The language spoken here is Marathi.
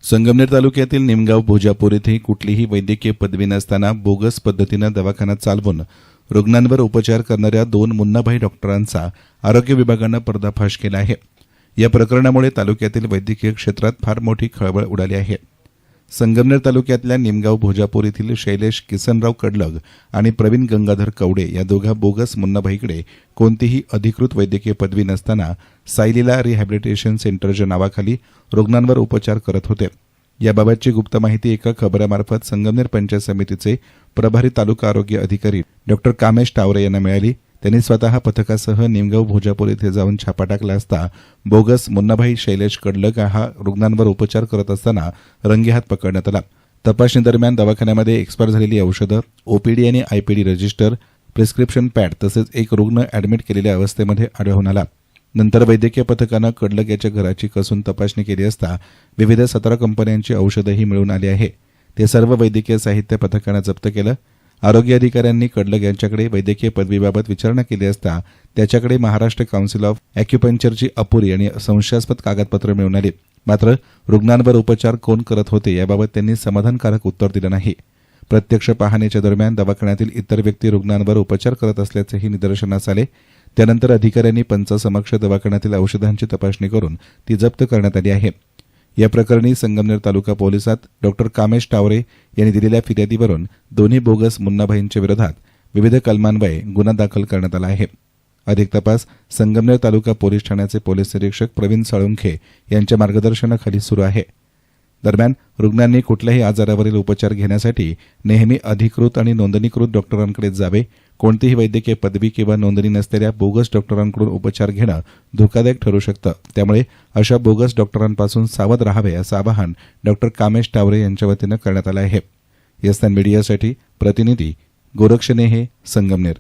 संगमनेर तालुक्यातील निमगाव भोजापूर येथे कुठलीही वैद्यकीय पदवी नसताना बोगस पद्धतीनं दवाखाना चालवून रुग्णांवर उपचार करणाऱ्या 2 मुन्नाभाई डॉक्टरांचा आरोग्य विभागानं पर्दाफाश केला आहे। या प्रकरणामुळे तालुक्यातील वैद्यकीय क्षेत्रात फार मोठी खळबळ उडाली आहे। संगमनेर तालुक्यातल्या निमगाव भोजापूर येथील शैलेश किसनराव कडलग आणि प्रवीण गंगाधर कवडे या दोघा बोगस मुन्नाभाईकडे कोणतीही अधिकृत वैद्यकीय पदवी नसताना सायलीला रिहॅबिलिटेशन सेंटरच्या नावाखाली रुग्णांवर उपचार करत होते। याबाबतची गुप्त माहिती एका खबरामार्फत संगमनेर पंचायत समितीचे प्रभारी तालुका आरोग्य अधिकारी डॉ कामेश टावरे यांना मिळाली। त्यांनी स्वतः पथकासह निमगाव भोजापूर येथे जाऊन छापा टाकला असता बोगस मुन्नाभाई शैलेश कडलग हा रुग्णांवर उपचार करत असताना रंगेहात पकडण्यात आला। तपासणी दरम्यान दवाखान्यामध्ये एक्सपायर झालेली औषधं, ओपीडी आणि आयपीडी रजिस्टर, प्रिस्क्रिप्शन पॅड तसेच एक रुग्ण ॲडमिट केलेल्या अवस्थेमध्ये आढळून आला। नंतर वैद्यकीय पथकानं कडलग याच्या घराची कसून तपासणी केली असता विविध 17 कंपन्यांची औषधंही मिळून आली आहे। ते सर्व वैद्यकीय साहित्य पथकानं जप्त केलं। आरोग्य अधिकाऱ्यांनी कडलग यांच्याकडे वैद्यकीय पदवीबाबत विचारणा केली असता त्याच्याकडे महाराष्ट्र काउन्सिल ऑफ ॲक्युपंक्चरची अपुरी आणि संशयास्पद कागदपत्र मिळून आली। मात्र रुग्णांवर उपचार कोण करत होते याबाबत त्यांनी समाधानकारक उत्तर दिलं नाही। प्रत्यक्ष पाहणीच्या दरम्यान दवाखान्यातील इतर व्यक्ती रुग्णांवर उपचार करत असल्याचेही निदर्शनास आले। त्यानंतर अधिकाऱ्यांनी पंचासमक्ष दवाखान्यातील औषधांची तपासणी करून ती जप्त करण्यात आली आहे। या प्रकरणी संगमनेर तालुका पोलिसात डॉ कामेश टावरे यांनी दिलेल्या फिर्यादीवरून दोन्ही बोगस मुन्नाभाईंच्या विरोधात विविध कलमान्वये गुन्हा दाखल करण्यात आला आहे। अधिक तपास संगमनेर तालुका पोलीस ठाण्याचे पोलीस निरीक्षक प्रवीण साळुंखे यांच्या मार्गदर्शनाखाली सुरू आहे। दरम्यान रुग्णांनी कुठल्याही आजारावरील उपचार घेण्यासाठी नेहमी अधिकृत आणि नोंदणीकृत डॉक्टरांकडे जावे। कोणतीही वैद्यकीय पदवी किंवा नोंदणी नसलेल्या बोगस डॉक्टरांकडून उपचार घेणं धोकादायक ठरू शकतं। त्यामुळे अशा बोगस डॉक्टरांपासून सावध राहावे असं आवाहन डॉ कामेश टावरे यांच्या वतीनं करण्यात आलं आहे। यस्तान मीडियासाठी प्रतिनिधी गोरक्षनेहे, संगमनेर।